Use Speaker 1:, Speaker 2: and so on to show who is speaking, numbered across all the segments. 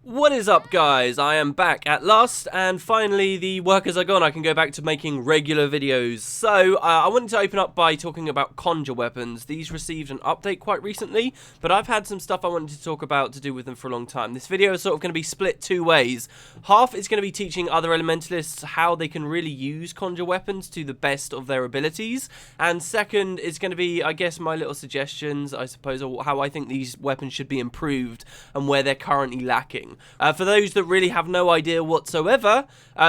Speaker 1: What is up, guys? I am back at last, and finally the workers are gone. I can go back to making regular videos. So, I wanted to open up by talking about Conjure Weapons. These received an update quite recently, but I've had some stuff I wanted to talk about to do with them for a long time. This video is sort of going to be split two ways. Half is going to be teaching other Elementalists how they can really use Conjure Weapons to the best of their abilities, and second is going to be, I guess, my little suggestions, I suppose, or how I think these weapons should be improved and where they're currently lacking. For those that really have no idea whatsoever,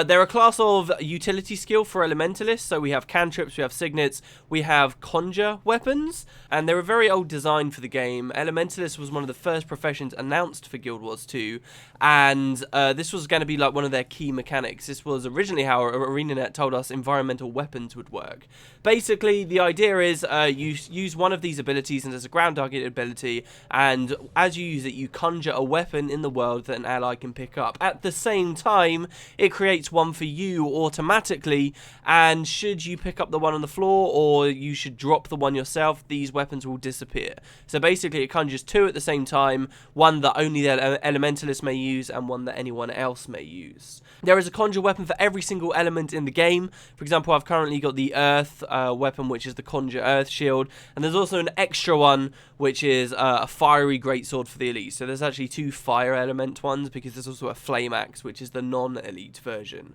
Speaker 1: they're a class of utility skill for Elementalists. So we have cantrips, we have signets, we have Conjure Weapons, and they're a very old design for the game. Elementalist was one of the first professions announced for Guild Wars 2, and this was going to be like one of their key mechanics. This was originally how ArenaNet told us environmental weapons would work. Basically, the idea is you use one of these abilities, and there's a ground target ability, and as you use it, you conjure a weapon in the world that an ally can pick up. At the same time, it creates one for you automatically, and should you pick up the one on the floor, or you should drop the one yourself, these weapons will disappear. So basically, it conjures two at the same time, one that only the Elementalist may use, and one that anyone else may use. There is a conjure weapon for every single element in the game. For example, I've currently got the Earth weapon, which is the Conjure Earth Shield, and there's also an extra one, which is a fiery greatsword for the elite. So there's actually two fire element ones, because there's also a flame axe, which is the non-elite version.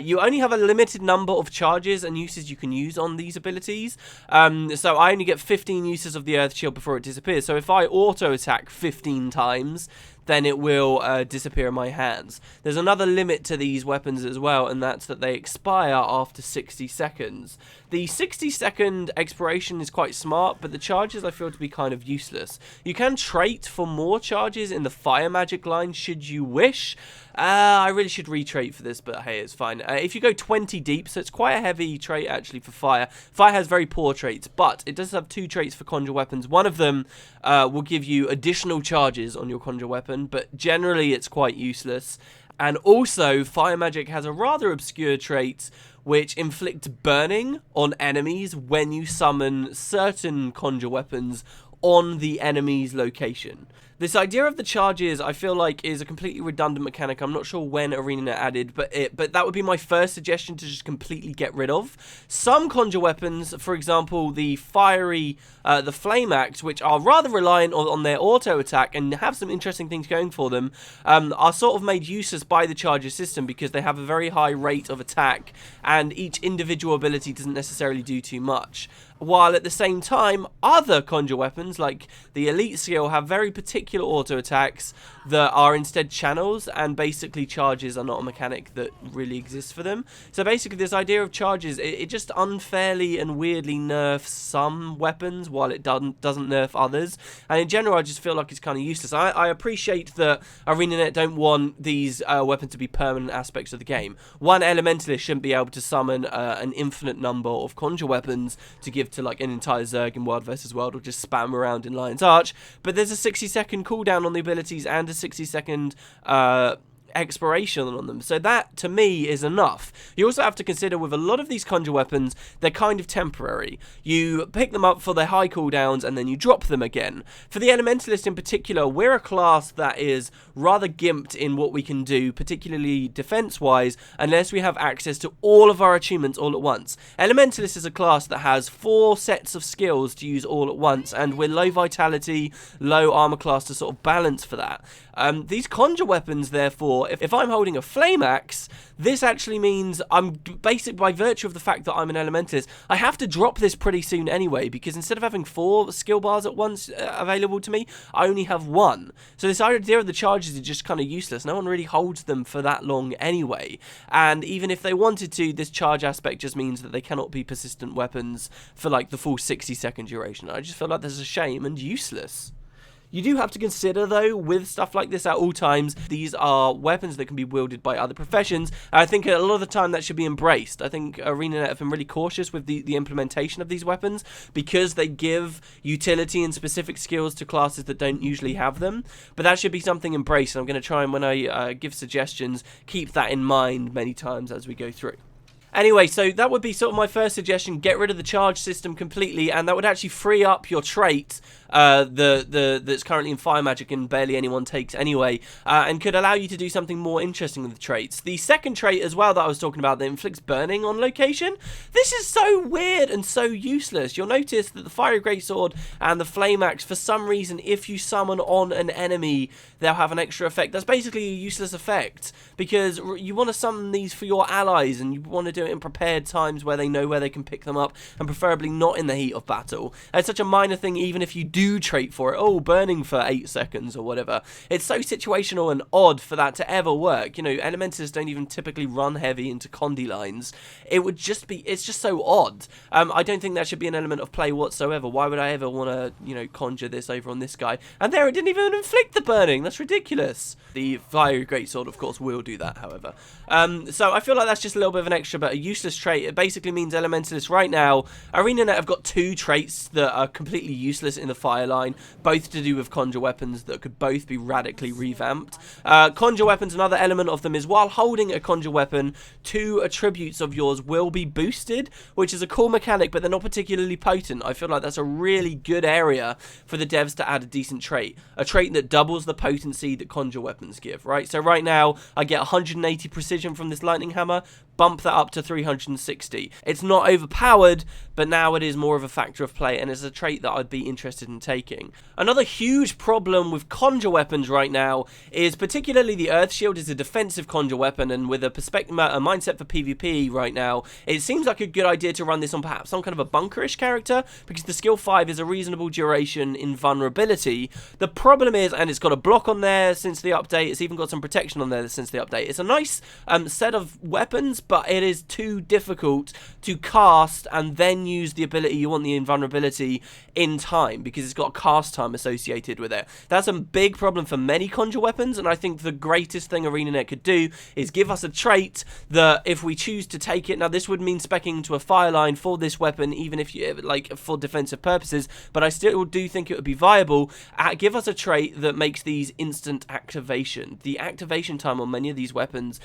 Speaker 1: You only have a limited number of charges and uses you can use on these abilities. So I only get 15 uses of the Earth Shield before it disappears. So if I auto attack 15 times, then it will disappear in my hands. There's another limit to these weapons as well, and that's that they expire after 60 seconds. The 60-second expiration is quite smart, but the charges I feel to be kind of useless. You can trait for more charges in the fire magic line should you wish. I really should retrait for this, but hey, it's fine. If you go 20 deep, so it's quite a heavy trait actually for fire. Fire has very poor traits, but it does have two traits for Conjure Weapons. One of them will give you additional charges on your Conjure Weapon, but generally it's quite useless. And also, fire magic has a rather obscure trait which inflicts burning on enemies when you summon certain Conjure Weapons on the enemy's location. This idea of the charges, I feel like, is a completely redundant mechanic. I'm not sure when ArenaNet added, but that would be my first suggestion to just completely get rid of. Some Conjure Weapons, for example, the fiery, the Flame Axe, which are rather reliant on their auto attack and have some interesting things going for them, are sort of made useless by the charger system because they have a very high rate of attack, and each individual ability doesn't necessarily do too much. While at the same time, other Conjure Weapons, like the Elite skill, have very particular auto attacks that are instead channels, and basically charges are not a mechanic that really exists for them. So basically this idea of charges, it just unfairly and weirdly nerfs some weapons while it doesn't nerf others. And in general, I just feel like it's kind of useless. I appreciate that ArenaNet don't want these weapons to be permanent aspects of the game. One Elementalist shouldn't be able to summon an infinite number of Conjure Weapons to give to like an entire Zerg in World vs. World, or just spam around in Lion's Arch, but there's a 60-second cooldown on the abilities and a 60-second expiration on them, so that to me is enough. You also have to consider with a lot of these Conjure Weapons, they're kind of temporary. You pick them up for their high cooldowns and then you drop them again. For the Elementalist in particular, we're a class that is rather gimped in what we can do, particularly defense wise, unless we have access to all of our achievements all at once. Elementalist is a class that has 4 sets of skills to use all at once, and we're low vitality, low armor class to sort of balance for that. These Conjure Weapons, therefore, if I'm holding a Flame Axe, this actually means I'm basically, by virtue of the fact that I'm an Elementalist, I have to drop this pretty soon anyway, because instead of having 4 skill bars at once available to me, I only have 1. So this idea of the charges is just kind of useless. No one really holds them for that long anyway. And even if they wanted to, this charge aspect just means that they cannot be persistent weapons for like the full 60-second duration. I just feel like this is a shame and useless. You do have to consider, though, with stuff like this at all times, these are weapons that can be wielded by other professions. I think a lot of the time that should be embraced. I think ArenaNet have been really cautious with the implementation of these weapons because they give utility and specific skills to classes that don't usually have them. But that should be something embraced, and I'm going to try and, when I give suggestions, keep that in mind many times as we go through. Anyway, so that would be sort of my first suggestion. Get rid of the charge system completely, and that would actually free up your trait that's currently in fire magic and barely anyone takes anyway, and could allow you to do something more interesting with the traits. The second trait as well that I was talking about, the Influx Burning on location, this is so weird and so useless. You'll notice that the Fiery Greatsword and the Flame Axe, for some reason, if you summon on an enemy, they'll have an extra effect. That's basically a useless effect, because you want to summon these for your allies, and you want to do it in prepared times where they know where they can pick them up, and preferably not in the heat of battle. It's such a minor thing, even if you do trait for it. Oh, burning for 8 seconds or whatever. It's so situational and odd for that to ever work. You know, Elementalists don't even typically run heavy into Condi lines. It's just so odd. I don't think that should be an element of play whatsoever. Why would I ever want to, you know, conjure this over on this guy? And there, it didn't even inflict the burning. That's ridiculous. The Fiery Greatsword, of course, will do that, however. So I feel like that's just a little bit of an extra, but a useless trait. It basically means Elementalists right now, ArenaNet have got 2 traits that are completely useless in the fire line, both to do with Conjure Weapons that could both be radically revamped. Conjure Weapons, another element of them is while holding a Conjure Weapon, 2 attributes of yours will be boosted, which is a cool mechanic, but they're not particularly potent. I feel like that's a really good area for the devs to add a decent trait. A trait that doubles the potency that Conjure Weapons give, right? So right now, I get 180 precision from this Lightning Hammer, bump that up to 360. It's not overpowered, but now it is more of a factor of play, and it's a trait that I'd be interested in taking. Another huge problem with Conjure Weapons right now is particularly the Earth Shield is a defensive Conjure Weapon, and with a mindset for PvP right now, it seems like a good idea to run this on perhaps some kind of a bunkerish character, because the skill 5 is a reasonable duration in vulnerability. The problem is, and it's got a block on there since the update, it's even got some protection on there since the update. It's a nice set of weapons, but it is too difficult to cast and then use the ability you want the invulnerability in time, because it's got a cast time associated with it. That's a big problem for many Conjure Weapons, and I think the greatest thing ArenaNet could do is give us a trait that if we choose to take it, now this would mean speccing into a fire line for this weapon, even if you like for defensive purposes, but I still do think it would be viable. Give us a trait that makes these instant activation. The activation time on many of these weapons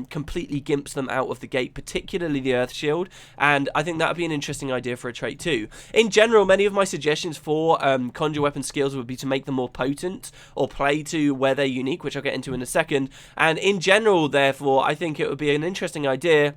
Speaker 1: completely gimps them out of the gate, particularly the Earth Shield, and I think that would be an interesting idea for a trait too. In general, many of my suggestions for Conjure Weapon skills would be to make them more potent or play to where they're unique, which I'll get into in a second, and in general, therefore, I think it would be an interesting idea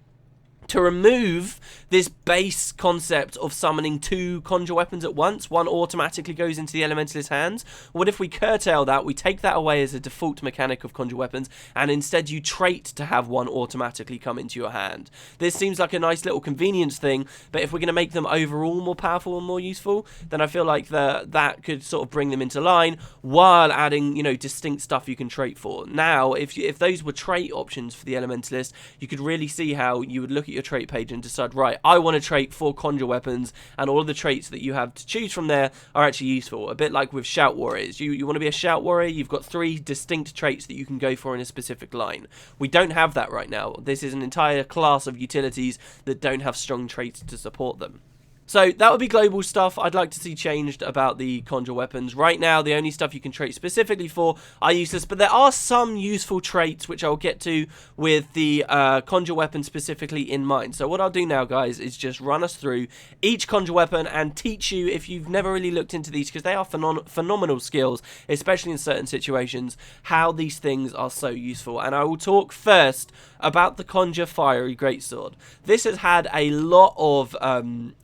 Speaker 1: to remove this base concept of summoning 2 Conjure Weapons at once. One automatically goes into the Elementalist hands. What if we curtail that, we take that away as a default mechanic of Conjure Weapons, and instead you trait to have one automatically come into your hand? This seems like a nice little convenience thing, but if we're going to make them overall more powerful and more useful, then I feel like that could sort of bring them into line, while adding, you know, distinct stuff you can trait for. Now, if those were trait options for the Elementalist, you could really see how you would look at your trait page and decide, right, I want to trait for Conjure Weapons, and all of the traits that you have to choose from there are actually useful. A bit like with Shout Warriors. You want to be a Shout Warrior, you've got 3 distinct traits that you can go for in a specific line. We don't have that right now. This is an entire class of utilities that don't have strong traits to support them. So that would be global stuff I'd like to see changed about the Conjure Weapons. Right now, the only stuff you can trait specifically for are useless, but there are some useful traits which I'll get to with the Conjure Weapon specifically in mind. So what I'll do now, guys, is just run us through each Conjure Weapon and teach you, if you've never really looked into these, because they are phenomenal skills, especially in certain situations, how these things are so useful. And I will talk first about the Conjure Fiery Greatsword. This has had a lot of...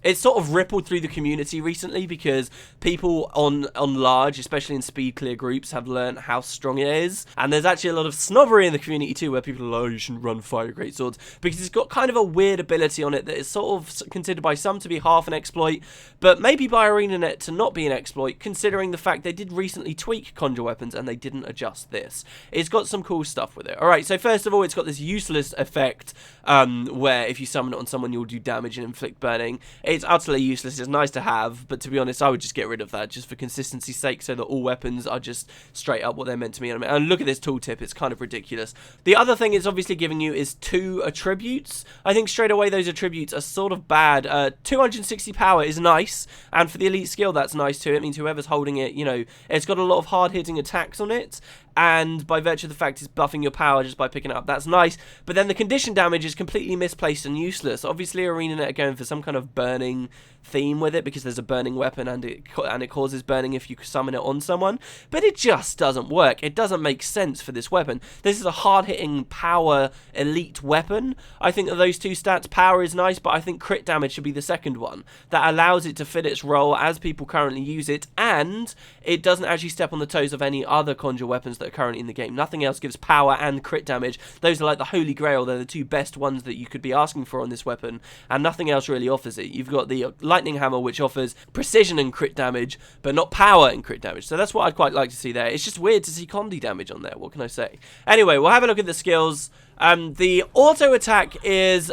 Speaker 1: it's sort of rippled through the community recently, because people on large, especially in speed clear groups, have learned how strong it is. And there's actually a lot of snobbery in the community too, where people are like, oh, you shouldn't run Fiery Greatswords, because it's got kind of a weird ability on it that is sort of considered by some to be half an exploit, but maybe by ArenaNet to not be an exploit, considering the fact they did recently tweak Conjure Weapons and they didn't adjust this. It's got some cool stuff with it. Alright, so first of all, it's got this useless effect where if you summon it on someone, you'll do damage and inflict burning. It's utterly useless. It's nice to have, but to be honest, I would just get rid of that just for consistency's sake, so that all weapons are just straight up what they're meant to be. And look at this tooltip, it's kind of ridiculous. The other thing it's obviously giving you is 2 attributes. I think straight away those attributes are sort of bad. 260 power is nice, and for the elite skill that's nice too. It means whoever's holding it, you know, it's got a lot of hard-hitting attacks on it, and by virtue of the fact it's buffing your power just by picking it up, that's nice. But then the condition damage is completely misplaced and useless. Obviously, ArenaNet are going for some kind of burning theme with it because there's a burning weapon and it causes burning if you summon it on someone, but it just doesn't work. It doesn't make sense for this weapon. This is a hard-hitting power elite weapon. I think that those two stats, power is nice, but I think crit damage should be the second one. That allows it to fit its role as people currently use it, and it doesn't actually step on the toes of any other Conjure weapons that are currently in the game. Nothing else gives power and crit damage. Those are like the holy grail. They're the two best ones that you could be asking for on this weapon, and nothing else really offers it. You've got the lightning hammer, which offers precision and crit damage, but not power and crit damage. So that's what I'd quite like to see there. It's just weird to see Condi damage on there. What can I say? Anyway, we'll have a look at the skills. The auto attack is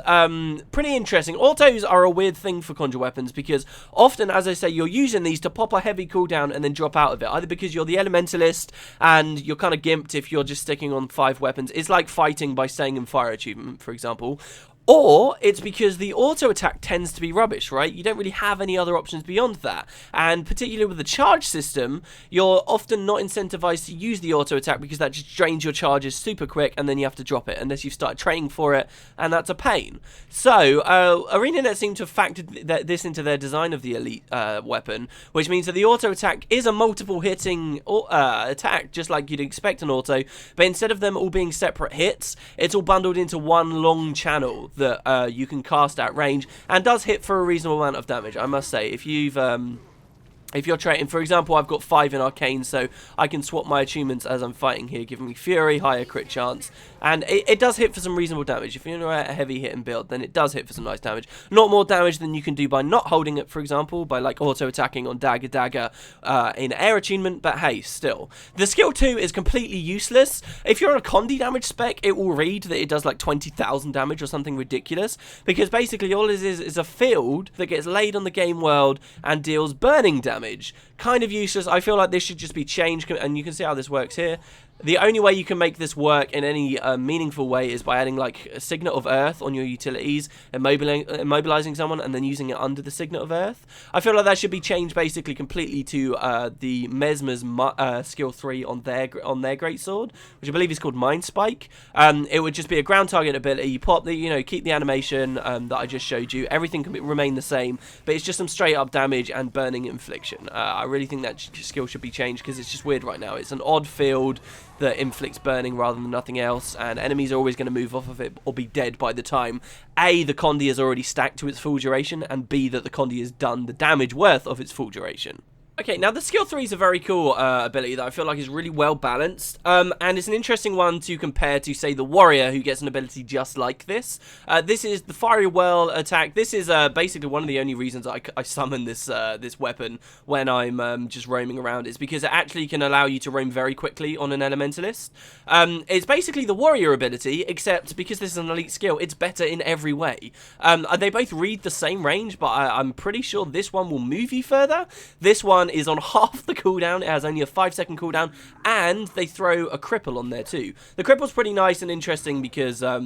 Speaker 1: pretty interesting. Autos are a weird thing for Conjure weapons because often, as I say, you're using these to pop a heavy cooldown and then drop out of it. Either because you're the Elementalist and you're kind of gimped if you're just sticking on 5 weapons. It's like fighting by staying in fire achievement, for example. Or it's because the auto attack tends to be rubbish, right? You don't really have any other options beyond that. And particularly with the charge system, you're often not incentivized to use the auto attack because that just drains your charges super quick and then you have to drop it unless you've started training for it, and that's a pain. So, ArenaNet seem to have factored this into their design of the elite weapon, which means that the auto attack is a multiple hitting attack, just like you'd expect an auto, but instead of them all being separate hits, it's all bundled into one long channel that you can cast at range, and does hit for a reasonable amount of damage, I must say. If you're trading, for example, I've got 5 in Arcane, so I can swap my achievements as I'm fighting here, giving me Fury, higher crit chance, and it does hit for some reasonable damage. If you're a heavy hitting build, then it does hit for some nice damage. Not more damage than you can do by not holding it, for example, by like auto-attacking on Dagger in air attunement, but hey, still. The skill 2 is completely useless. If you're on a Condi damage spec, it will read that it does like 20,000 damage or something ridiculous, because basically all it is a field that gets laid on the game world and deals burning damage. Kind of useless. I feel like this should just be changed, and you can see how this works here. The only way you can make this work in any meaningful way is by adding like a Signet of Earth on your utilities, immobilizing someone, and then using it under the Signet of Earth. I feel like that should be changed basically completely to the Mesmer's skill 3 on their greatsword, which I believe is called Mind Spike. It would just be a ground target ability. You pop the, keep the animation that I just showed you. Everything can remain the same, but it's just some straight up damage and burning infliction. I really think that skill should be changed because it's just weird right now. It's an odd field that inflicts burning rather than nothing else, and enemies are always going to move off of it or be dead by the time A, the Condi is already stacked to its full duration, and B, that the Condi has done the damage worth of its full duration. Okay, now the skill 3 is a very cool ability that I feel like is really well balanced, and it's an interesting one to compare to, say, the Warrior, who gets an ability just like this. This is the Fiery Whirl attack. This is basically one of the only reasons I summon this this weapon when I'm just roaming around, is because it actually can allow you to roam very quickly on an Elementalist. It's basically the Warrior ability, except because this is an elite skill, it's better in every way. They both read the same range, but I'm pretty sure this one will move you further. This one is on half the cooldown. It has only a 5-second cooldown, and they throw a cripple on there too. The cripple's pretty nice and interesting because I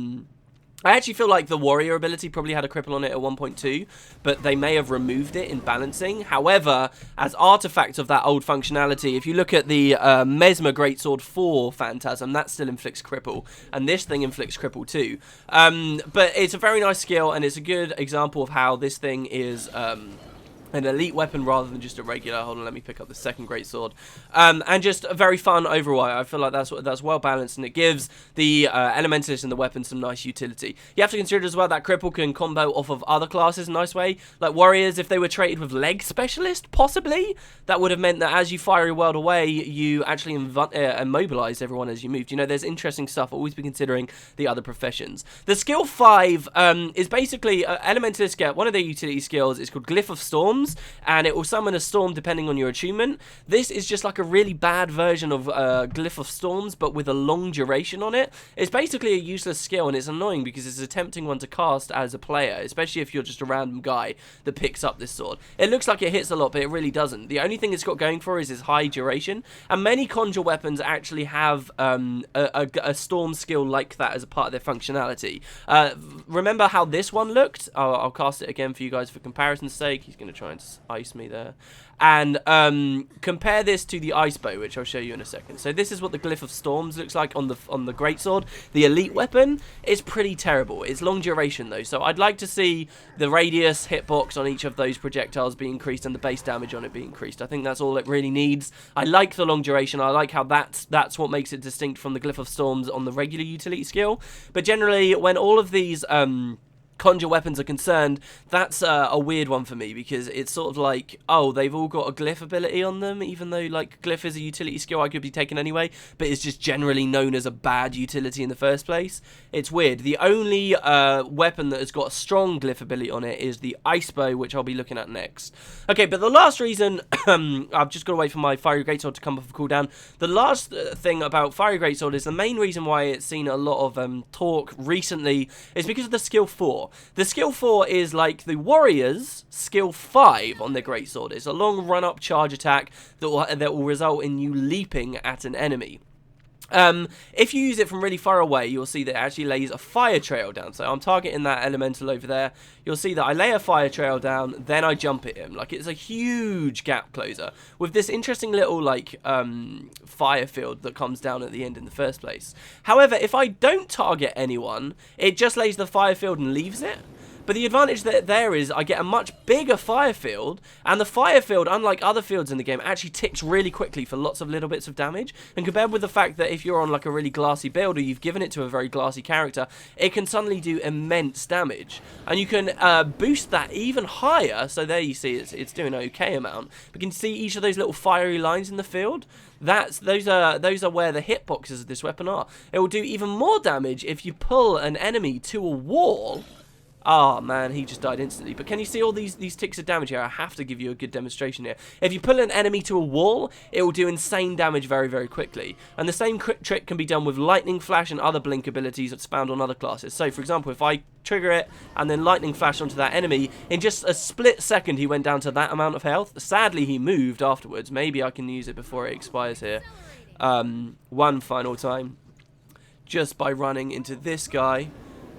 Speaker 1: actually feel like the Warrior ability probably had a cripple on it at 1.2, but they may have removed it in balancing. However, as artifacts of that old functionality, if you look at the Mesmer Greatsword 4 Phantasm, that still inflicts cripple, and this thing inflicts cripple too. But it's a very nice skill, and it's a good example of how this thing is an elite weapon rather than just a regular. Hold on, let me pick up the second greatsword. And just a very fun overall. I feel like that's well balanced, and it gives the Elementalist and the weapon some nice utility. You have to consider as well that cripple can combo off of other classes in a nice way. Like Warriors, if they were traded with Leg Specialist, possibly, that would have meant that as you Fiery World away, you actually immobilize everyone as you moved. You know, there's interesting stuff. Always be considering the other professions. The skill 5 is basically Elementalists get one of their utility skills. It's called Glyph of Storms, and it will summon a storm depending on your attunement. This is just like a really bad version of Glyph of Storms, but with a long duration on it. It's basically a useless skill, and it's annoying because it's a tempting one to cast as a player, especially if you're just a random guy that picks up this sword. It looks like it hits a lot, but it really doesn't. The only thing it's got going for is its high duration, and many Conjure weapons actually have a storm skill like that as a part of their functionality. Remember how this one looked? I'll cast it again for you guys for comparison's sake. He's going to try trying to ice me there. And compare this to the ice bow, which I'll show you in a second. So this is what the Glyph of Storms looks like on the greatsword. The elite weapon is pretty terrible. It's long duration though, so I'd like to see the radius hitbox on each of those projectiles be increased and the base damage on it be increased. I think that's all it really needs. I like the long duration. I like how that's what makes it distinct from the Glyph of Storms on the regular utility skill. But generally, when all of these Conjure Weapons are concerned, that's a weird one for me, because it's sort of like, oh, they've all got a glyph ability on them, even though like glyph is a utility skill I could be taking anyway, but it's just generally known as a bad utility in the first place. It's weird. The only weapon that has got a strong glyph ability on it is the ice bow, which I'll be looking at next. Okay, but the last reason, I've just got to wait for my Fiery Greatsword to come off of cooldown. The last thing about Fiery Greatsword is the main reason why it's seen a lot of talk recently is because of the skill 4. The skill 4 is like the warrior's skill 5 on their greatsword. It's a long run-up charge attack that will result in you leaping at an enemy. If you use it from really far away, you'll see that it actually lays a fire trail down. So I'm targeting that elemental over there. You'll see that I lay a fire trail down, then I jump at him. Like, it's a huge gap closer with this interesting little, like, fire field that comes down at the end in the first place. However, if I don't target anyone, it just lays the fire field and leaves it. But the advantage there is I get a much bigger fire field, and the fire field, unlike other fields in the game, actually ticks really quickly for lots of little bits of damage. And compared with the fact that if you're on like a really glassy build, or you've given it to a very glassy character, it can suddenly do immense damage. And you can boost that even higher, so there you see it's doing an okay amount. But you can see each of those little fiery lines in the field. Those are where the hitboxes of this weapon are. It will do even more damage if you pull an enemy to a wall. Oh man, he just died instantly. But can you see all these ticks of damage here? I have to give you a good demonstration here. If you pull an enemy to a wall, it will do insane damage very, very quickly. And the same trick can be done with Lightning Flash and other blink abilities that's found on other classes. So, for example, if I trigger it and then Lightning Flash onto that enemy, in just a split second he went down to that amount of health. Sadly, he moved afterwards. Maybe I can use it before it expires here. One final time. Just by running into this guy.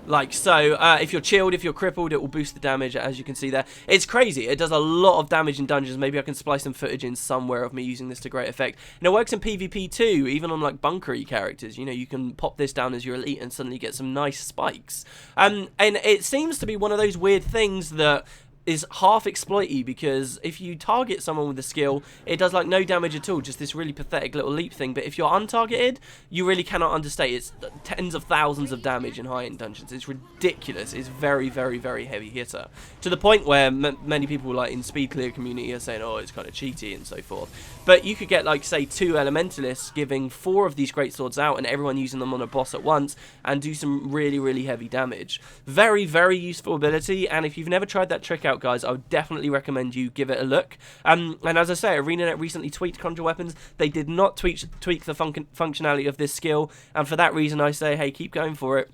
Speaker 1: Like so, if you're chilled, if you're crippled, it will boost the damage, as you can see there. It's crazy. It does a lot of damage in dungeons. Maybe I can splice some footage in somewhere of me using this to great effect. And it works in PvP too, even on like bunkery characters. You know, you can pop this down as your elite and suddenly get some nice spikes. And it seems to be one of those weird things that is half exploity, because if you target someone with a skill, it does like no damage at all, just this really pathetic little leap thing. But if you're untargeted, you really cannot understate. It's tens of thousands of damage in high-end dungeons. It's ridiculous. It's very, very, very heavy hitter, to the point where many people like in speed clear community are saying, oh, it's kind of cheaty and so forth. But you could get like, say, 2 elementalists giving 4 of these great swords out and everyone using them on a boss at once and do some really, really heavy damage. Very, very useful ability, and if you've never tried that trick out, guys, I would definitely recommend you give it a look. And as I say, ArenaNet recently tweaked Conjure Weapons. They did not tweak the functionality of this skill, and for that reason I say, hey, keep going for it.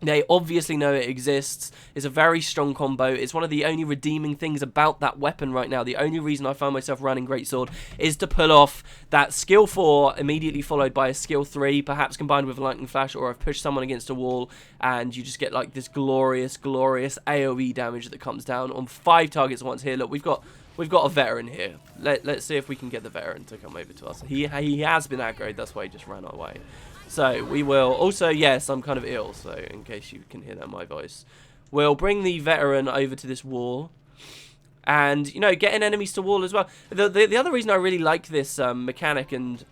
Speaker 1: They obviously know it exists. It's a very strong combo. It's one of the only redeeming things about that weapon right now. The only reason I find myself running Greatsword is to pull off that skill 4 immediately followed by a skill 3, perhaps combined with a Lightning Flash, or I've pushed someone against a wall and you just get like this glorious, glorious AoE damage that comes down on 5 targets at once. Here, look, we've got a veteran here. Let's see if we can get the veteran to come over to us. He has been aggroed, that's why he just ran away. So we will also, yes, I'm kind of ill, so in case you can hear that in my voice, we'll bring the veteran over to this wall, and you know, getting enemies to wall as well. The other reason I really like this mechanic and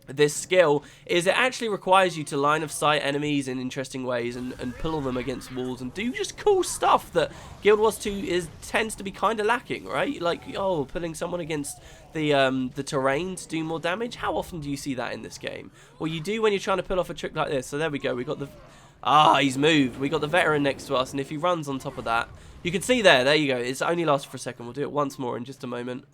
Speaker 1: this skill is it actually requires you to line of sight enemies in interesting ways and pull them against walls and do just cool stuff that Guild Wars 2 tends to be kind of lacking, right? Like, oh, pulling someone against the terrain to do more damage. How often do you see that in this game? Well, you do when you're trying to pull off a trick like this. So there we go. We got the he's moved. We got the veteran next to us, and if he runs on top of that, you can see there you go. It's only lasted for a second. We'll do it once more in just a moment.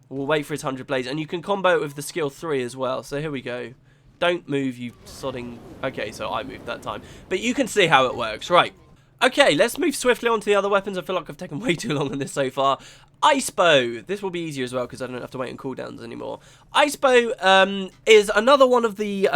Speaker 1: We'll wait for his 100 blades, and you can combo it with the skill 3 as well. So here we go. Don't move, you sodding. Okay, so I moved that time, but you can see how it works, right? Okay, let's move swiftly on to the other weapons. I feel like I've taken way too long on this so far. Ice Bow. This will be easier as well because I don't have to wait on cooldowns anymore. Ice Bow is another one of the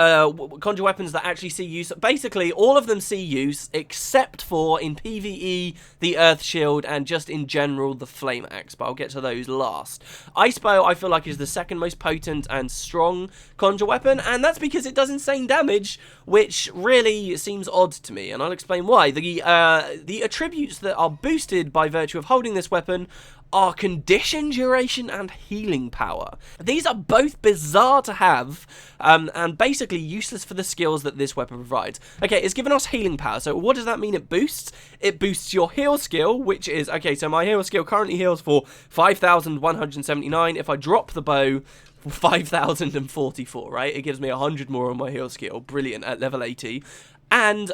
Speaker 1: Conjure Weapons that actually see use. Basically, all of them see use except for in PvE, the Earth Shield, and just in general, the Flame Axe. But I'll get to those last. Ice Bow, I feel like, is the second most potent and strong Conjure Weapon, and that's because it does insane damage, which really seems odd to me, and I'll explain why. The attributes that are boosted by virtue of holding this weapon are condition duration and healing power. These are both bizarre to have, and basically useless for the skills that this weapon provides. Okay, it's given us healing power, so what does that mean it boosts? It boosts your heal skill, which is, okay, so my heal skill currently heals for 5,179. If I drop the bow, 5,044, right? It gives me 100 more on my heal skill. Brilliant, at level 80. And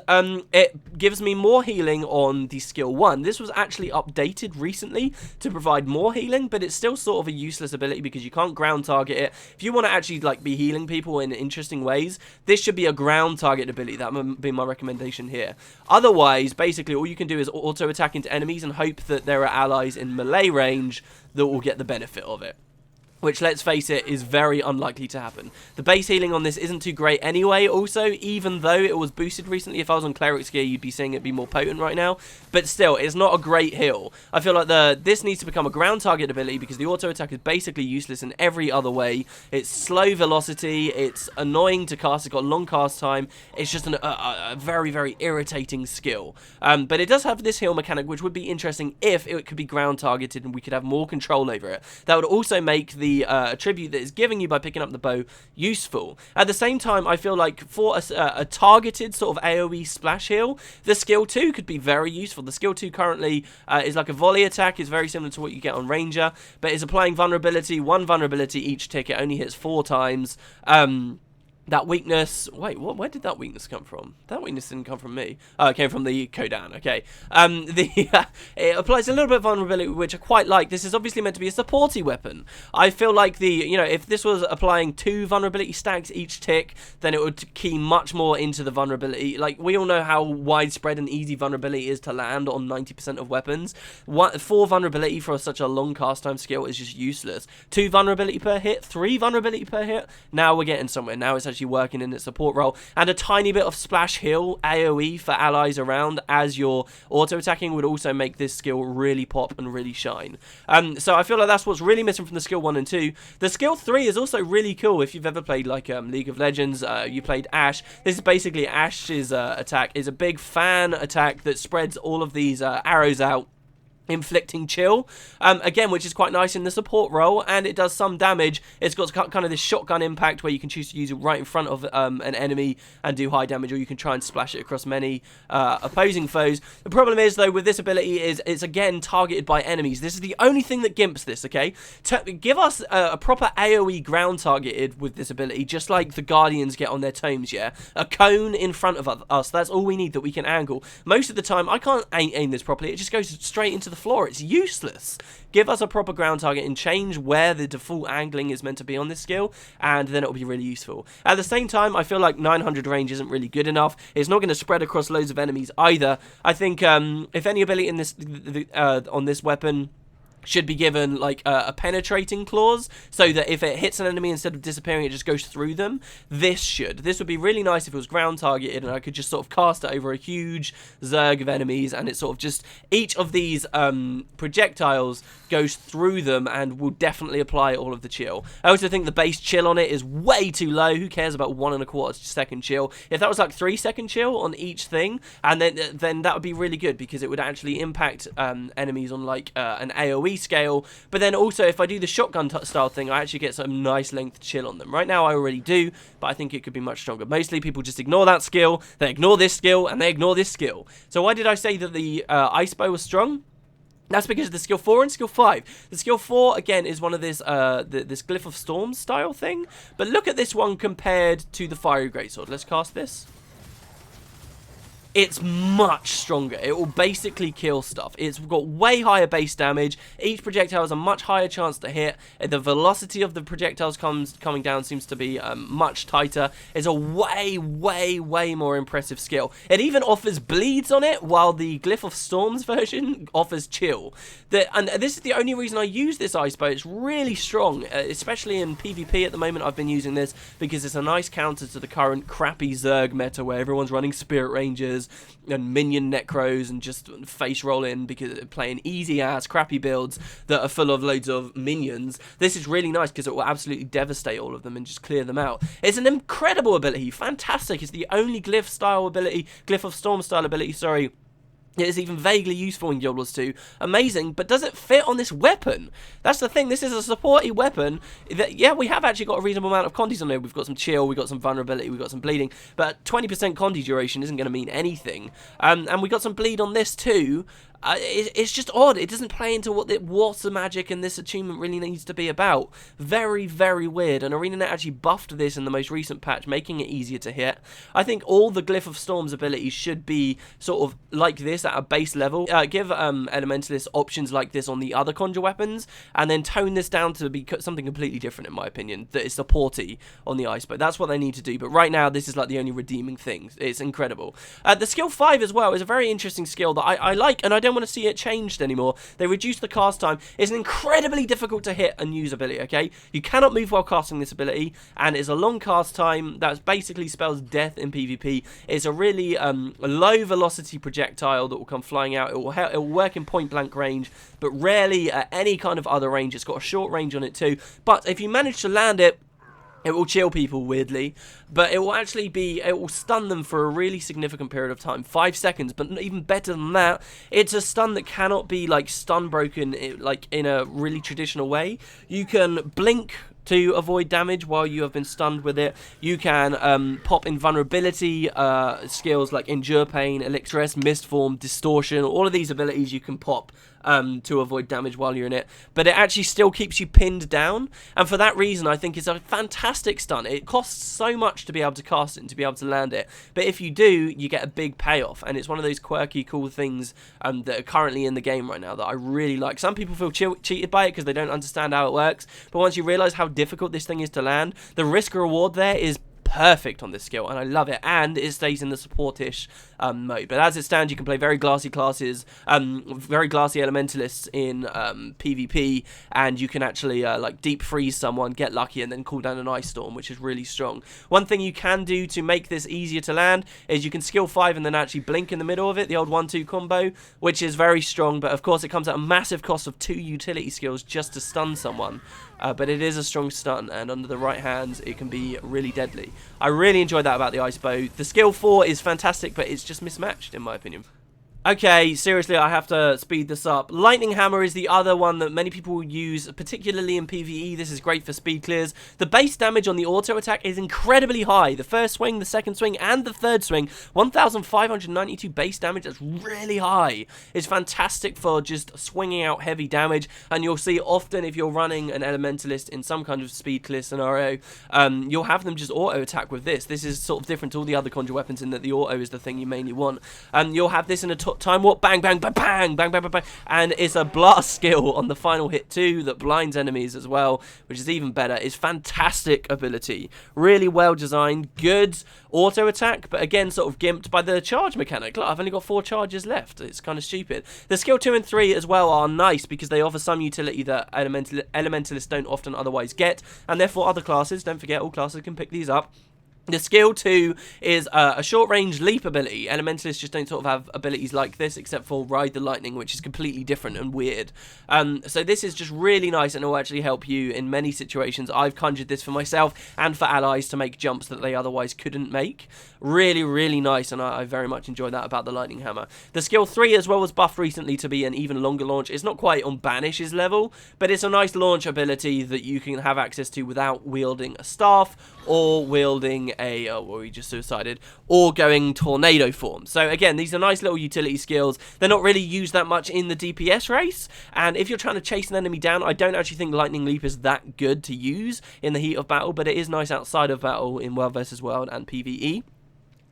Speaker 1: it gives me more healing on the skill 1. This was actually updated recently to provide more healing, but it's still sort of a useless ability because you can't ground target it. If you want to actually like be healing people in interesting ways, this should be a ground target ability. That would be my recommendation here. Otherwise, basically, all you can do is auto attack into enemies and hope that there are allies in melee range that will get the benefit of it, which, let's face it, is very unlikely to happen. The base healing on this isn't too great anyway, also, even though it was boosted recently. If I was on Cleric's Gear, you'd be seeing it be more potent right now, but still, it's not a great heal. I feel like this needs to become a ground target ability because the auto attack is basically useless in every other way. It's slow velocity, it's annoying to cast, it's got long cast time, it's just a very, very irritating skill. But it does have this heal mechanic, which would be interesting if it could be ground targeted and we could have more control over it. That would also make the attribute that is giving you by picking up the bow useful. At the same time, I feel like for a targeted sort of AoE splash heal, the skill 2 could be very useful. The skill 2 currently is like a volley attack. It's very similar to what you get on Ranger, but it's applying vulnerability, 1 vulnerability each tick. It only hits 4 times. That weakness... Wait, where did that weakness come from? That weakness didn't come from me. Oh, it came from the Kodan, okay. It applies a little bit of vulnerability, which I quite like. This is obviously meant to be a supporty weapon. I feel like if this was applying 2 vulnerability stacks each tick, then it would key much more into the vulnerability. Like, we all know how widespread and easy vulnerability is to land on 90% of weapons. 4 vulnerability for such a long cast time skill is just useless. 2 vulnerability per hit, 3 vulnerability per hit. Now we're getting somewhere. Now it's actually working in its support role, and a tiny bit of splash heal AoE for allies around as you're auto attacking would also make this skill really pop and really shine. So I feel like that's what's really missing from the skill 1 and 2. The skill 3 is also really cool. If you've ever played like League of Legends, you played Ashe. This is basically Ashe's attack. Is a big fan attack that spreads all of these arrows out, inflicting chill, again, which is quite nice in the support role, and it does some damage. It's got kind of this shotgun impact where you can choose to use it right in front of an enemy and do high damage, or you can try and splash it across many opposing foes. The problem is, though, with this ability is it's again targeted by enemies. This is the only thing that gimps this, okay? Give us a proper AoE ground targeted with this ability, just like the Guardians get on their tomes, yeah? A cone in front of us, that's all we need that we can angle. Most of the time, I can't aim this properly, it just goes straight into the floor. It's useless. Give us a proper ground target and change where the default angling is meant to be on this skill, and then it'll be really useful. At the same time, I feel like 900 range isn't really good enough. It's not going to spread across loads of enemies either. I think if any ability in this on this weapon should be given like a penetrating clause, so that if it hits an enemy, instead of disappearing, it just goes through them. This would be really nice if it was ground targeted and I could just sort of cast it over a huge zerg of enemies, and it's sort of just each of these projectiles goes through them and will definitely apply all of the chill. I also think the base chill on it is way too low. Who cares about 1.25 second chill? If that was like 3 second chill on each thing, and then that would be really good, because it would actually impact enemies on like an AoE scale. But then also, if I do the shotgun style thing, I actually get some nice length chill on them. Right now I already do, but I think it could be much stronger. Mostly people just ignore that skill, they ignore this skill, and they ignore this skill. So why did I say that the ice bow was strong? That's because of the skill 4 and skill 5. The skill 4, again, is one of this this Glyph of Storms style thing. But look at this one compared to the Fiery Greatsword. Let's cast this. it's much stronger. It will basically kill stuff. It's got way higher base damage. Each projectile has a much higher chance to hit. The velocity of the projectiles coming down seems to be much tighter. It's a way more impressive skill. It even offers bleeds on it, while the Glyph of Storms version offers chill. And this is the only reason I use this ice bow. It's really strong, especially in PvP at the moment. I've been using this because it's a nice counter to the current crappy Zerg meta where everyone's running Spirit Rangers and minion necros and just face rolling because playing easy ass crappy builds that are full of loads of minions. This is really nice because it will absolutely devastate all of them and just clear them out. It's an incredible ability, fantastic. It's the only Glyph of Storm style ability, sorry. It is even vaguely useful in Guild Wars 2. Amazing, but does it fit on this weapon? That's the thing. This is a supporty weapon. Yeah, we have actually got a reasonable amount of condies on it. We've got some chill, we've got some vulnerability, we've got some bleeding. But 20% condi duration isn't going to mean anything. And we got some bleed on this too. It's just odd. It doesn't play into what the water magic and this attunement really needs to be about. Very weird. And ArenaNet actually buffed this in the most recent patch, making it easier to hit. I think all the Glyph of Storms abilities should be sort of like this at a base level. Give Elementalist options like this on the other Conjure Weapons, and then tone this down to be something completely different, in my opinion, that is supporty on the ice. But that's what they need to do. But right now, this is like the only redeeming thing. It's incredible. The skill 5 as well is a very interesting skill that I like, and I don't want to see it changed anymore. They reduced the cast time. It's an incredibly difficult to hit and use ability, okay? You cannot move while casting this ability, and it's a long cast time that basically spells death in PvP. It's a really low velocity projectile that will come flying out. It will work in point blank range, but rarely at any kind of other range. It's got a short range on it too, but if you manage to land it, it will chill people, weirdly, but it will stun them for a really significant period of time, 5 seconds, but even better than that, it's a stun that cannot be, like, stun broken, like, in a really traditional way. You can blink to avoid damage while you have been stunned with it. You can pop invulnerability skills like Endure Pain, Elixiress, Mist Form, Distortion. All of these abilities you can pop to avoid damage while you're in it, but it actually still keeps you pinned down, and for that reason I think it's a fantastic stun. It costs so much to be able to cast it and to be able to land it, but if you do, you get a big payoff, and it's one of those quirky cool things that are currently in the game right now that I really like. Some people feel cheated by it because they don't understand how it works, but once you realise how difficult this thing is to land, the risk reward there is perfect on this skill, and I love it, and it stays in the supportish mode. But as it stands, you can play very glassy classes, very glassy elementalists in PvP, and you can actually like deep freeze someone, get lucky, and then cool down an ice storm, which is really strong. One thing you can do to make this easier to land is you can skill 5 and then actually blink in the middle of it, the old 1-2 combo, which is very strong, but of course it comes at a massive cost of 2 utility skills just to stun someone. But it is a strong stun, and under the right hands it can be really deadly. I really enjoyed that about the ice bow. The skill 4 is fantastic, but it's just mismatched in my opinion. Okay, seriously, I have to speed this up. Lightning Hammer is the other one that many people use, particularly in PvE. This is great for speed clears. The base damage on the auto attack is incredibly high. The first swing, the second swing, and the third swing, 1,592 base damage. That's really high. It's fantastic for just swinging out heavy damage, and you'll see often if you're running an Elementalist in some kind of speed clear scenario, you'll have them just auto attack with this. This is sort of different to all the other Conjure Weapons in that the auto is the thing you mainly want. You'll have this in a time warp, bang, bang, bang, bang, bang, bang, bang, bang, and it's a blast skill on the final hit too that blinds enemies as well, which is even better. It's fantastic ability, really well designed, good auto attack, but again sort of gimped by the charge mechanic. Look, I've only got 4 charges left. It's kind of stupid. The skill 2 and 3 as well are nice because they offer some utility that elementalists don't often otherwise get, and therefore other classes, don't forget, all classes can pick these up. The skill 2 is a short-range leap ability. Elementalists just don't sort of have abilities like this, except for Ride the Lightning, which is completely different and weird. So this is just really nice, and it will actually help you in many situations. I've conjured this for myself and for allies to make jumps that they otherwise couldn't make. Really, really nice, and I very much enjoy that about the Lightning Hammer. The skill 3 as well was buffed recently to be an even longer launch. It's not quite on Banish's level, but it's a nice launch ability that you can have access to without wielding a staff or wielding a, well, we just suicided, or going tornado form. So again, these are nice little utility skills. They're not really used that much in the DPS race, and if you're trying to chase an enemy down, I don't actually think Lightning Leap is that good to use in the heat of battle, but it is nice outside of battle in World vs. World and PvE.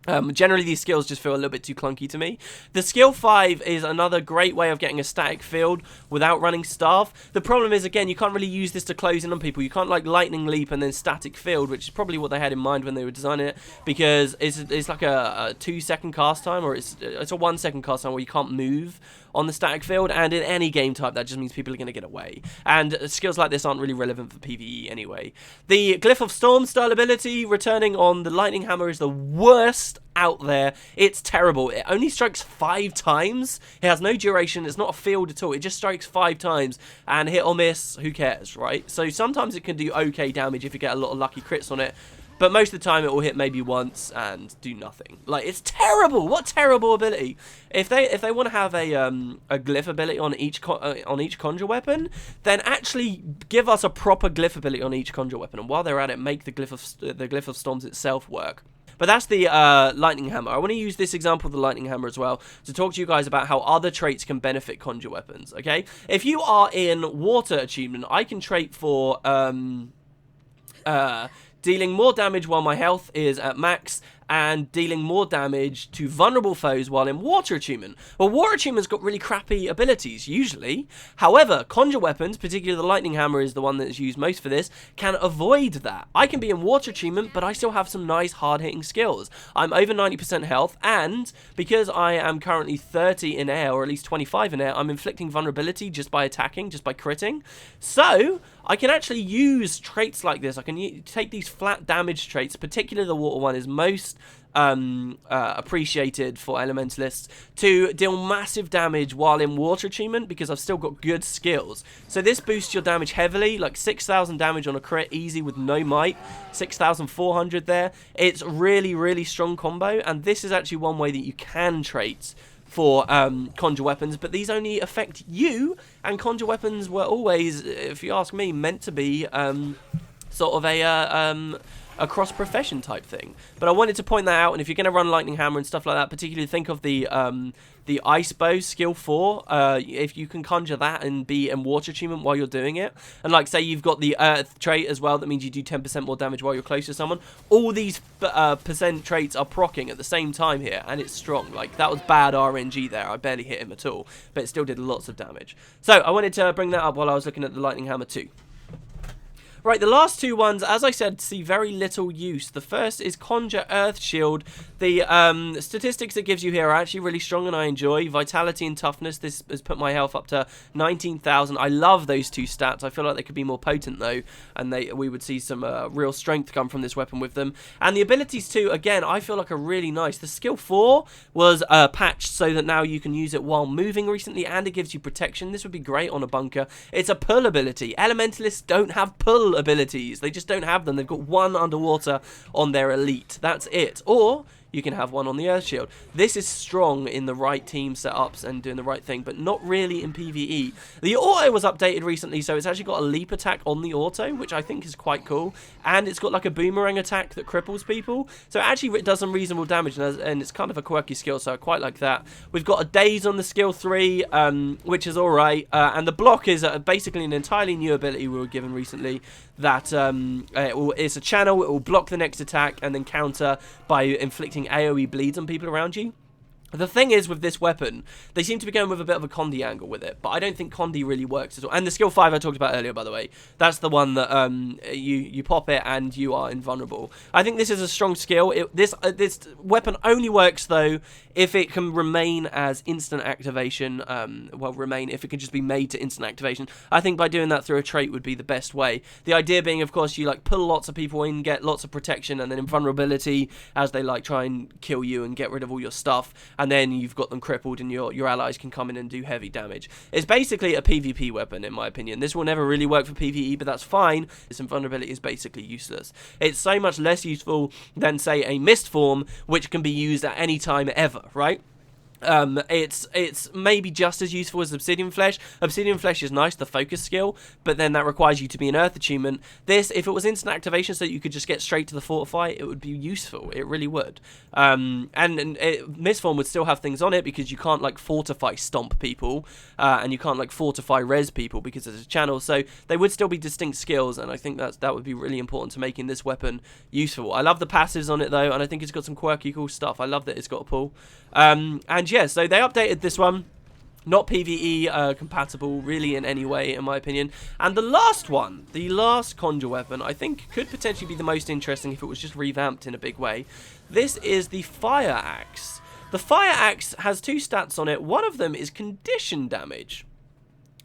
Speaker 1: Generally, these skills just feel a little bit too clunky to me. The skill 5 is another great way of getting a static field without running staff. The problem is, again, you can't really use this to close in on people. You can't, like, lightning leap and then static field, which is probably what they had in mind when they were designing it, because it's like a 2-second cast time, or it's a 1-second cast time where you can't move on the static field, and in any game type, that just means people are going to get away. And skills like this aren't really relevant for PvE anyway. The Glyph of Storm style ability, returning on the Lightning Hammer, is the worst out there. It's terrible. It only strikes 5 times. It has no duration. It's not a field at all. It just strikes 5 times, and hit or miss, who cares, right? So sometimes it can do okay damage if you get a lot of lucky crits on it, but most of the time it will hit maybe once and do nothing. Like, it's terrible. What terrible ability. If they want to have a glyph ability on each conjure weapon, then actually give us a proper glyph ability on each conjure weapon, and while they're at it, make the glyph of storms itself work. But that's the Lightning Hammer. I want to use this example of the Lightning Hammer as well to talk to you guys about how other traits can benefit Conjure Weapons, okay? If you are in Water Achievement, I can trait for dealing more damage while my health is at max, and dealing more damage to vulnerable foes while in Water Achievement. Well, Water Achievement's got really crappy abilities, usually. However, Conjure Weapons, particularly the Lightning Hammer is the one that is used most for this, can avoid that. I can be in Water Achievement, but I still have some nice hard-hitting skills. I'm over 90% health, and because I am currently 30 in air, or at least 25 in air, I'm inflicting vulnerability just by attacking, just by critting. So, I can actually use traits like this. I can take these flat damage traits, particularly the water one is most appreciated for Elementalists, to deal massive damage while in Water Achievement, because I've still got good skills. So this boosts your damage heavily, like 6,000 damage on a crit, easy with no might, 6,400 there. It's really, really strong combo, and this is actually one way that you can trait for Conjure Weapons, but these only affect you, and Conjure Weapons were always, if you ask me, meant to be sort of a cross-profession type thing. But I wanted to point that out, and if you're going to run Lightning Hammer and stuff like that, particularly think of the Ice Bow skill 4, if you can conjure that and be in Water Achievement while you're doing it, and like say you've got the Earth trait as well, that means you do 10% more damage while you're close to someone, all these percent traits are proccing at the same time here, and it's strong. Like, that was bad RNG there, I barely hit him at all, but it still did lots of damage. So I wanted to bring that up while I was looking at the Lightning Hammer too. Right, the last two ones, as I said, see very little use. The first is Conjure Earth Shield. The statistics it gives you here are actually really strong, and I enjoy. Vitality and Toughness, this has put my health up to 19,000. I love those two stats. I feel like they could be more potent, though, and we would see some real strength come from this weapon with them. And the abilities, too, again, I feel like are really nice. The skill 4 was patched so that now you can use it while moving recently, and it gives you protection. This would be great on a bunker. It's a pull ability. Elementalists don't have pull abilities. They just don't have them. They've got one underwater on their elite. That's it. Or you can have one on the Earth Shield. This is strong in the right team setups and doing the right thing, but not really in PvE. The auto was updated recently, so it's actually got a leap attack on the auto, which I think is quite cool, and it's got like a boomerang attack that cripples people, so it actually does some reasonable damage, and it's kind of a quirky skill, so I quite like that. We've got a daze on the skill 3, which is alright, and the block is basically an entirely new ability we were given recently, that it's a channel. It will block the next attack and then counter by inflicting AoE bleeds on people around you. The thing is, with this weapon, they seem to be going with a bit of a Condi angle with it, but I don't think Condi really works at all. And the skill 5 I talked about earlier, by the way, that's the one that you pop it and you are invulnerable. I think this is a strong skill. This weapon only works, though, if it can remain as instant activation. If it can just be made to instant activation. I think by doing that through a trait would be the best way. The idea being, of course, you like pull lots of people in, get lots of protection, and then invulnerability as they like try and kill you and get rid of all your stuff. And then you've got them crippled, and your allies can come in and do heavy damage. It's basically a PvP weapon, in my opinion. This will never really work for PvE, but that's fine. This invulnerability is basically useless. It's so much less useful than, say, a mist form, which can be used at any time ever, right? It's maybe just as useful as Obsidian Flesh. Obsidian Flesh is nice, the focus skill, but then that requires you to be an Earth attunement. This, if it was instant activation so that you could just get straight to the Fortify, it would be useful. It really would. Mistform would still have things on it because you can't like Fortify stomp people, and you can't like Fortify res people because it's a channel. So they would still be distinct skills, and I think that would be really important to making this weapon useful. I love the passives on it though, and I think it's got some quirky cool stuff. I love that it's got a pull. And yeah, so they updated this one. Not PvE compatible really in any way, in my opinion. And the last one, the last Conjure weapon, I think could potentially be the most interesting if it was just revamped in a big way. This is the Fire Axe. The Fire Axe has two stats on it. One of them is condition damage.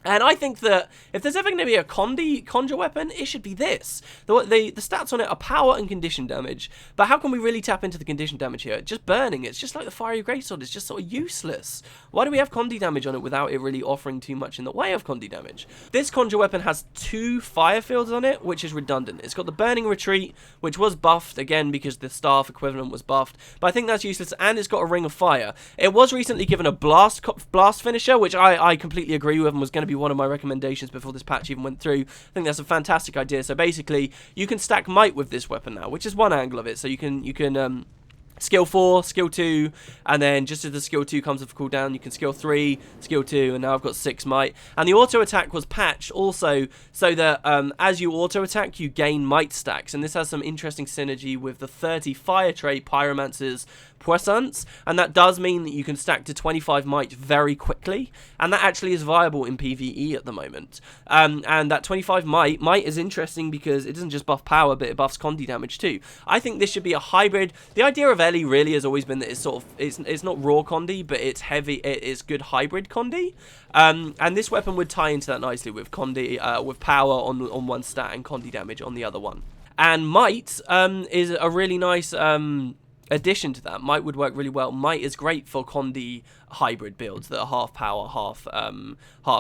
Speaker 1: And I think that if there's ever going to be a Conjure weapon, it should be this. The stats on it are power and condition damage. But how can we really tap into the condition damage here? Just burning. It's just like the Fiery Greatsword. It's just sort of useless. Why do we have Condi damage on it without it really offering too much in the way of Condi damage? This Conjure weapon has 2 fire fields on it, which is redundant. It's got the Burning Retreat, which was buffed, again, because the staff equivalent was buffed. But I think that's useless, and it's got a Ring of Fire. It was recently given a blast finisher, which I completely agree with and was going to be one of my recommendations before this patch even went through. I think that's a fantastic idea. So basically, you can stack might with this weapon now, which is one angle of it. So you can skill 4, skill 2, and then just as the skill 2 comes off cooldown, you can skill 3, skill 2, and now I've got 6 might. And the auto attack was patched also so that as you auto attack, you gain might stacks. And this has some interesting synergy with the 30 fire trait Pyromancer's Puissance, and that does mean that you can stack to 25 might very quickly, and that actually is viable in PvE at the moment. And that 25 might is interesting because it doesn't just buff power, but it buffs Condi damage too. I think this should be a hybrid. The idea of Ellie really has always been that it's sort of it's not raw Condi, but it's heavy. It is good hybrid Condi. And this weapon would tie into that nicely with Condi, with power on one stat and Condi damage on the other one. And might is a really nice addition to that. Might would work really well. Might is great for Condi hybrid builds that are half power, half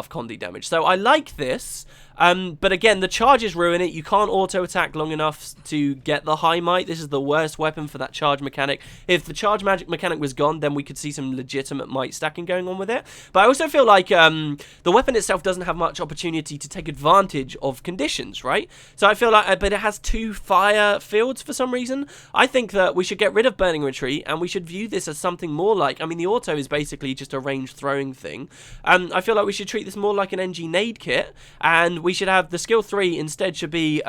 Speaker 1: Condi damage. So I like this, but again, the charges ruin it. You can't auto attack long enough to get the high might. This is the worst weapon for that charge mechanic. If the charge magic mechanic was gone, then we could see some legitimate might stacking going on with it. But I also feel like the weapon itself doesn't have much opportunity to take advantage of conditions, right? So I feel like, but it has 2 fire fields for some reason. I think that we should get rid of Burning Retreat, and we should view this as something more like, I mean, the auto is basically just a ranged throwing thing. I feel like we should treat this more like an NG nade kit, and we should have the skill 3 instead should be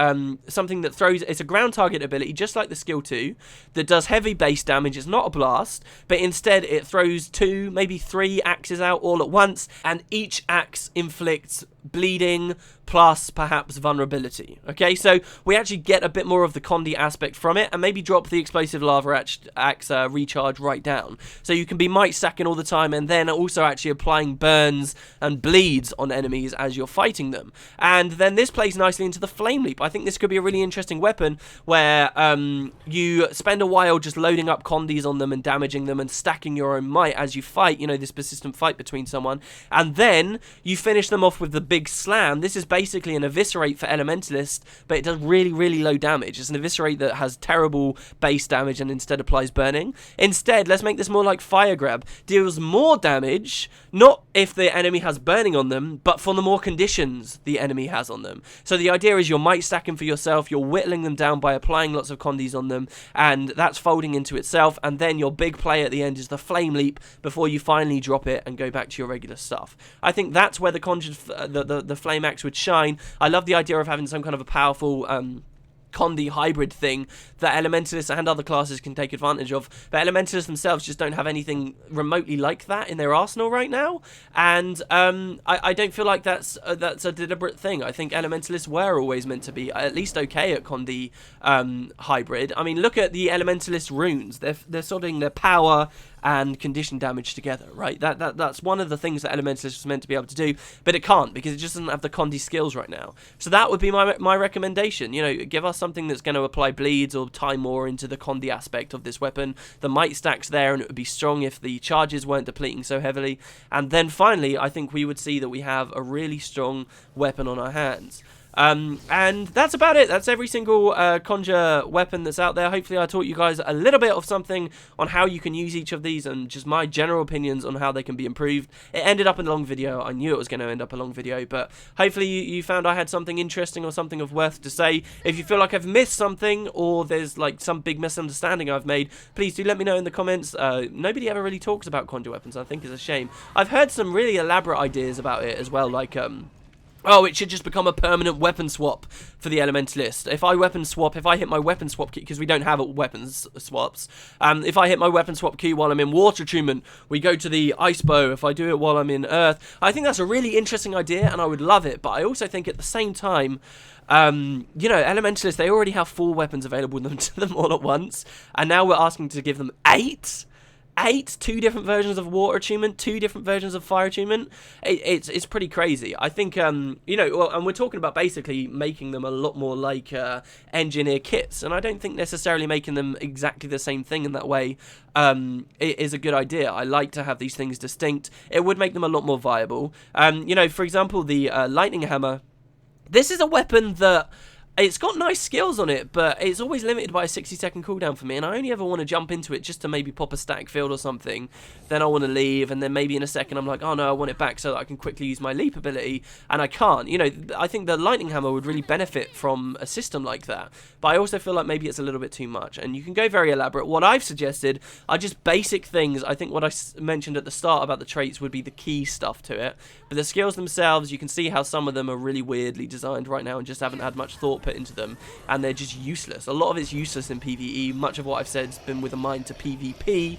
Speaker 1: something that throws, it's a ground target ability just like the skill 2 that does heavy base damage. It's not a blast, but instead it throws 2, maybe 3 axes out all at once, and each axe inflicts bleeding plus perhaps vulnerability. Okay, so we actually get a bit more of the Condi aspect from it, and maybe drop the explosive lava axe recharge right down, so you can be might stacking all the time, and then also actually applying burns and bleeds on enemies as you're fighting them. And then this plays nicely into the flame leap. I think this could be a really interesting weapon where you spend a while just loading up Condis on them and damaging them and stacking your own might as you fight, you know, this persistent fight between someone, and then you finish them off with the big slam. This is basically an eviscerate for Elementalist, but it does really, really low damage. It's an eviscerate that has terrible base damage and instead applies burning. Instead, let's make this more like Fire Grab. Deals more damage, not if the enemy has burning on them, but for the more conditions the enemy has on them. So the idea is you're might stacking for yourself, you're whittling them down by applying lots of Condis on them, and that's folding into itself, and then your big play at the end is the Flame Leap before you finally drop it and go back to your regular stuff. I think that's where the Conjured, the Flame Axe would shine. I love the idea of having some kind of a powerful Condi hybrid thing that Elementalists and other classes can take advantage of, but Elementalists themselves just don't have anything remotely like that in their arsenal right now, and I don't feel like that's a deliberate thing. I think Elementalists were always meant to be at least okay at Condi hybrid. I mean, look at the Elementalist runes. They're sorting their power and condition damage together, right? That's one of the things that Elementalist was meant to be able to do, but it can't because it just doesn't have the Condi skills right now. So that would be my recommendation. You know, give us something that's going to apply bleeds or tie more into the Condi aspect of this weapon. The might stacks there, and it would be strong if the charges weren't depleting so heavily. And then finally, I think we would see that we have a really strong weapon on our hands. And that's about it. That's every single Conjure weapon that's out there. Hopefully I taught you guys a little bit of something on how you can use each of these and just my general opinions on how they can be improved. It ended up in a long video. I knew it was going to end up a long video, but hopefully you found I had something interesting or something of worth to say. If you feel like I've missed something or there's like some big misunderstanding I've made, please do let me know in the comments. Nobody ever really talks about Conjure Weapons. I think it's a shame. I've heard some really elaborate ideas about it as well, like oh, it should just become a permanent weapon swap for the Elementalist. If I hit my weapon swap key, because we don't have weapons swaps, if I hit my weapon swap key while I'm in water attunement, we go to the ice bow. If I do it while I'm in earth, I think that's a really interesting idea, and I would love it. But I also think at the same time, you know, Elementalists, they already have 4 weapons available to them all at once, and now we're asking to give them 8? 2 different versions of water attunement, 2 different versions of fire attunement. It's pretty crazy. I think, you know, well, and we're talking about basically making them a lot more like engineer kits, and I don't think necessarily making them exactly the same thing in that way is a good idea. I like to have these things distinct. It would make them a lot more viable. You know, for example, the lightning hammer. This is a weapon that it's got nice skills on it, but it's always limited by a 60-second cooldown for me, and I only ever want to jump into it just to maybe pop a static field or something. Then I want to leave, and then maybe in a second I'm like, oh no, I want it back so that I can quickly use my leap ability, and I can't. You know, I think the lightning hammer would really benefit from a system like that, but I also feel like maybe it's a little bit too much, and you can go very elaborate. What I've suggested are just basic things. I think what I mentioned at the start about the traits would be the key stuff to it, but the skills themselves, you can see how some of them are really weirdly designed right now and just haven't had much thought put into them, and they're just useless. A lot of it's useless in PvE. Much of what I've said has been with a mind to PvP.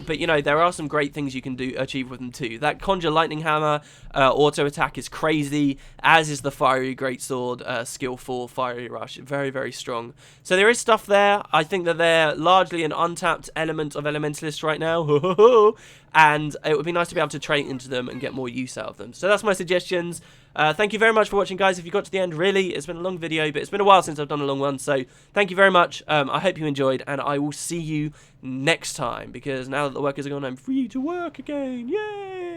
Speaker 1: But you know, there are some great things you can achieve with them too. That Conjure Lightning Hammer auto attack is crazy, as is the Fiery Greatsword skill 4 Fiery Rush. Very, very strong. So there is stuff there. I think that they're largely an untapped element of Elementalist right now. And it would be nice to be able to trade into them and get more use out of them. So that's my suggestions. Thank you very much for watching, guys. If you got to the end, really, it's been a long video, but it's been a while since I've done a long one. So thank you very much. I hope you enjoyed, and I will see you next time, because now that the workers are gone, I'm free to work again. Yay!